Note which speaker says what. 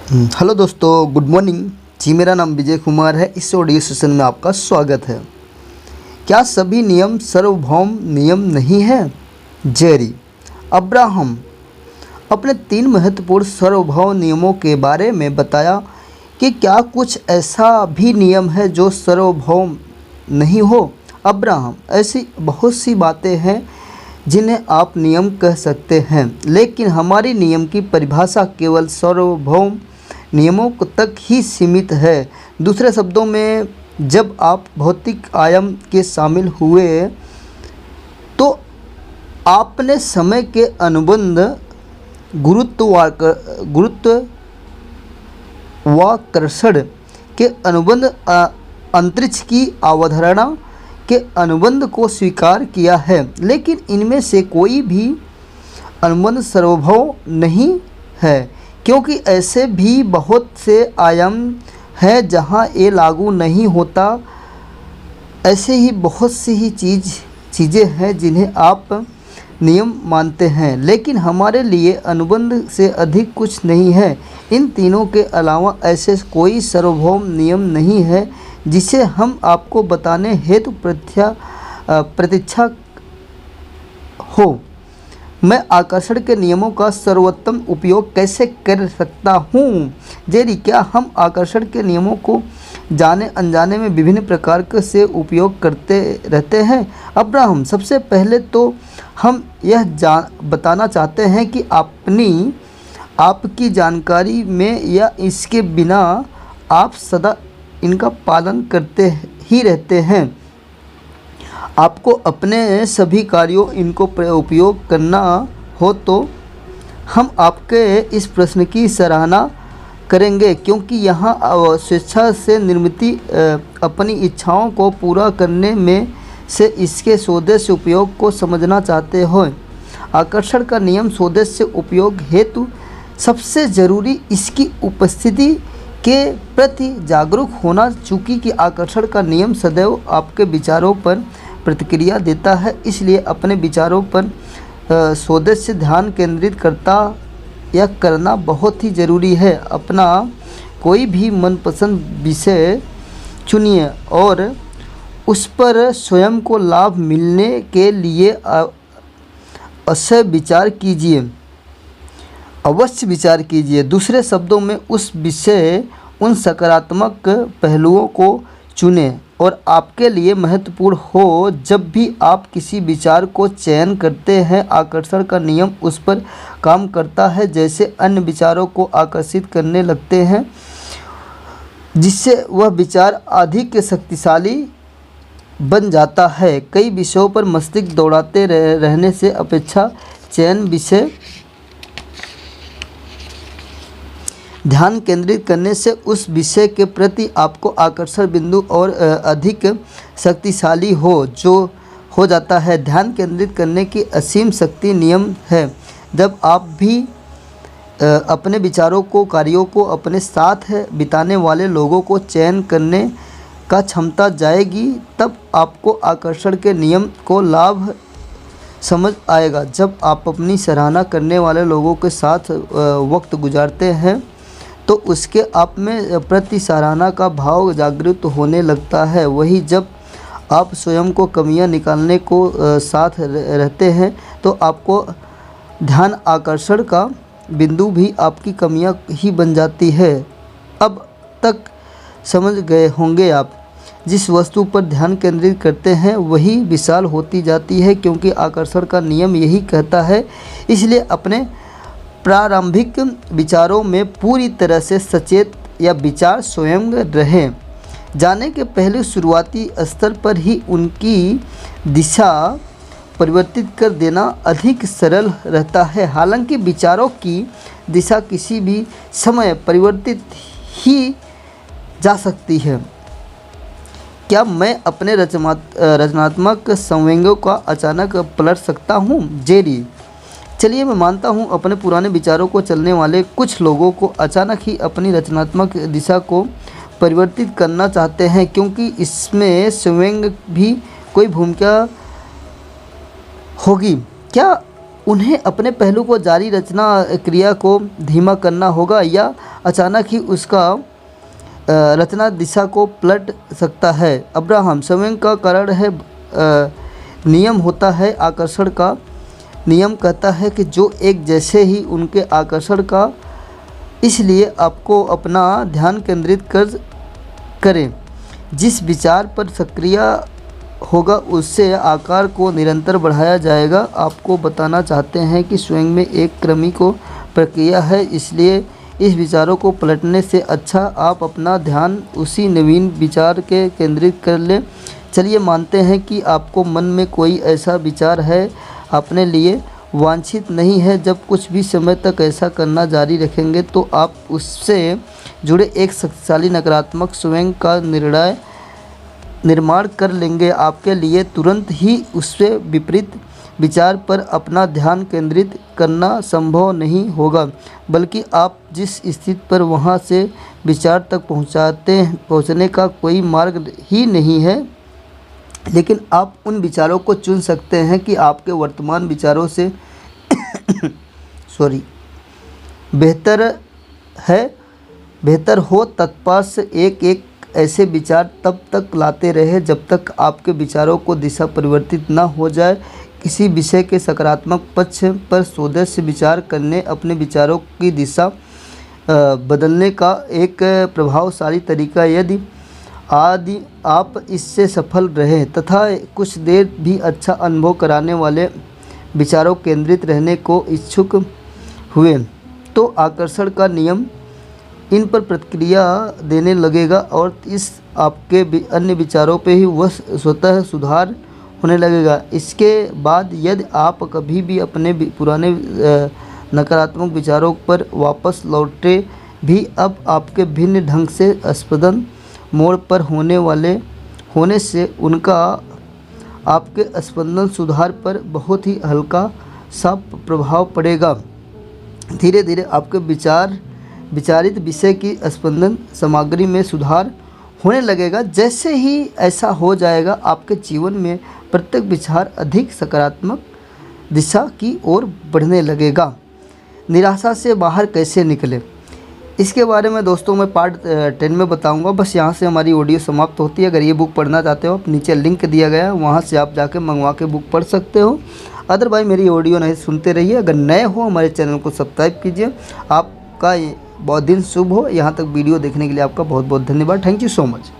Speaker 1: Hello दोस्तों, good morning जी। मेरा नाम विजय कुमार है। इस ऑडियो सेशन में आपका स्वागत है। क्या सभी नियम सार्वभौम नियम नहीं है? जेरी अब्राहम अपने 3 महत्वपूर्ण सार्वभौम नियमों के बारे में बताया कि क्या कुछ ऐसा भी नियम है जो सार्वभौम नहीं हो? अब्राहम, ऐसी बहुत सी बातें हैं जिन्हें आप नियम कह सकते हैं, लेकिन हमारी नियम की परिभाषा केवल सार्वभौम नियमों तक ही सीमित है। दूसरे शब्दों में, जब आप भौतिक आयाम के शामिल हुए तो आपने समय के अनुबंध गुरुत्वाकर्षण के अनुबंध अंतरिक्ष की अवधारणा के अनुबंध को स्वीकार किया है, लेकिन इनमें से कोई भी अनुबंध सार्वभौम नहीं है, क्योंकि ऐसे भी बहुत से आयाम हैं जहां ये लागू नहीं होता। ऐसे ही बहुत सी ही चीज़ें हैं जिन्हें आप नियम मानते हैं, लेकिन हमारे लिए अनुबंध से अधिक कुछ नहीं है। इन तीनों के अलावा ऐसे कोई सार्वभौम नियम नहीं है जिसे हम आपको बताने हेतु प्रतीक्षा हो। मैं आकर्षण के नियमों का सर्वोत्तम उपयोग कैसे कर सकता हूँ? जेरी, क्या हम आकर्षण के नियमों को जाने अनजाने में विभिन्न प्रकार से उपयोग करते रहते हैं? अब्राहम, सबसे पहले तो हम यह बताना चाहते हैं कि आपकी जानकारी में या इसके बिना आप सदा इनका पालन करते ही रहते हैं। आपको अपने सभी कार्यों इनको उपयोग करना हो तो हम आपके इस प्रश्न की सराहना करेंगे, क्योंकि यहाँ स्वेच्छा से निर्मित अपनी इच्छाओं को पूरा करने में से इसके स्वदेशी उपयोग को समझना चाहते हो। आकर्षण का नियम स्वदेशी उपयोग हेतु सबसे ज़रूरी इसकी उपस्थिति के प्रति जागरूक होना, चूँकि कि आकर्षण का नियम सदैव आपके विचारों पर प्रतिक्रिया देता है, इसलिए अपने विचारों पर स्वदेश से ध्यान केंद्रित करना बहुत ही ज़रूरी है। अपना कोई भी मनपसंद विषय चुनिए और उस पर स्वयं को लाभ मिलने के लिए अवश्य विचार कीजिए। दूसरे शब्दों में, उस विषय उन सकारात्मक पहलुओं को चुनें और आपके लिए महत्वपूर्ण हो। जब भी आप किसी विचार को चयन करते हैं, आकर्षण का नियम उस पर काम करता है, जैसे अन्य विचारों को आकर्षित करने लगते हैं, जिससे वह विचार अधिक शक्तिशाली बन जाता है। कई विषयों पर मस्तिष्क दौड़ाते रहने से अपेक्षा चयन विषय ध्यान केंद्रित करने से उस विषय के प्रति आपको आकर्षण बिंदु और अधिक शक्तिशाली हो जाता है। ध्यान केंद्रित करने की असीम शक्ति नियम है। जब आप भी अपने विचारों को, कार्यों को, अपने साथ बिताने वाले लोगों को चयन करने का क्षमता जाएगी, तब आपको आकर्षण के नियम को लाभ समझ आएगा। जब आप अपनी सराहना करने वाले लोगों के साथ वक्त गुजारते हैं तो उसके आप में प्रति सराहना का भाव जागृत होने लगता है। वही जब आप स्वयं को कमियां निकालने को साथ रहते हैं तो आपको ध्यान आकर्षण का बिंदु भी आपकी कमियां ही बन जाती है। अब तक समझ गए होंगे आप, जिस वस्तु पर ध्यान केंद्रित करते हैं वही विशाल होती जाती है, क्योंकि आकर्षण का नियम यही कहता है। इसलिए अपने प्रारंभिक विचारों में पूरी तरह से सचेत या विचार स्वयं रहें। जाने के पहले शुरुआती स्तर पर ही उनकी दिशा परिवर्तित कर देना अधिक सरल रहता है। हालांकि विचारों की दिशा किसी भी समय परिवर्तित ही जा सकती है। क्या मैं अपने रचनात्मक संवेगों का अचानक पलट सकता हूँ? जेरी, चलिए मैं मानता हूँ अपने पुराने विचारों को चलने वाले कुछ लोगों को अचानक ही अपनी रचनात्मक दिशा को परिवर्तित करना चाहते हैं, क्योंकि इसमें स्वयं भी कोई भूमिका होगी। क्या उन्हें अपने पहलू को जारी रचना क्रिया को धीमा करना होगा, या अचानक ही उसका रचना दिशा को पलट सकता है। अब्राहम स्वयं का कारण है। नियम होता है आकर्षण का। नियम कहता है कि जो एक जैसे ही उनके आकर्षण का, इसलिए आपको अपना ध्यान केंद्रित करें। जिस विचार पर सक्रिय होगा उससे आकार को निरंतर बढ़ाया जाएगा। आपको बताना चाहते हैं कि स्वयं में एक क्रमिक प्रक्रिया है, इसलिए इस विचारों को पलटने से अच्छा आप अपना ध्यान उसी नवीन विचार के केंद्रित कर लें। चलिए मानते हैं कि आपको मन में कोई ऐसा विचार है अपने लिए वांछित नहीं है। जब कुछ भी समय तक ऐसा करना जारी रखेंगे तो आप उससे जुड़े एक शक्तिशाली नकारात्मक स्वयं का निर्माण कर लेंगे। आपके लिए तुरंत ही उससे विपरीत विचार पर अपना ध्यान केंद्रित करना संभव नहीं होगा, बल्कि आप जिस स्थिति पर वहां से विचार तक पहुंचने का कोई मार्ग ही नहीं है। लेकिन आप उन विचारों को चुन सकते हैं कि आपके वर्तमान विचारों से बेहतर हो। तत्पास एक एक ऐसे विचार तब तक लाते रहे जब तक आपके विचारों को दिशा परिवर्तित न हो जाए। किसी विषय के सकारात्मक पक्ष पर स्वदेश विचार करने अपने विचारों की दिशा बदलने का एक प्रभावशाली तरीका। यदि आप इससे सफल रहे तथा कुछ देर भी अच्छा अनुभव कराने वाले विचारों केंद्रित रहने को इच्छुक हुए तो आकर्षण का नियम इन पर प्रतिक्रिया देने लगेगा और इस आपके अन्य विचारों पे ही वह स्वतः सुधार होने लगेगा। इसके बाद यदि आप कभी भी अपने पुराने नकारात्मक विचारों पर वापस लौटे भी अब आपके भिन्न ढंग से स्पंदन मोड़ पर होने से उनका आपके स्पंदन सुधार पर बहुत ही हल्का सा प्रभाव पड़ेगा। धीरे धीरे आपके विचारित विषय की स्पंदन सामग्री में सुधार होने लगेगा। जैसे ही ऐसा हो जाएगा आपके जीवन में प्रत्येक विचार अधिक सकारात्मक दिशा की ओर बढ़ने लगेगा। निराशा से बाहर कैसे निकलें, इसके बारे में दोस्तों मैं पार्ट 10 में बताऊंगा। बस यहाँ से हमारी ऑडियो समाप्त होती है। अगर ये बुक पढ़ना चाहते हो आप नीचे लिंक दिया गया है, वहाँ से आप जाके मंगवा के बुक पढ़ सकते हो। अदरवाइज मेरी ऑडियो नहीं सुनते रहिए। अगर नए हो हमारे चैनल को सब्सक्राइब कीजिए। आपका बहुत दिन शुभ हो। यहाँ तक वीडियो देखने के लिए आपका बहुत बहुत धन्यवाद। Thank you so much.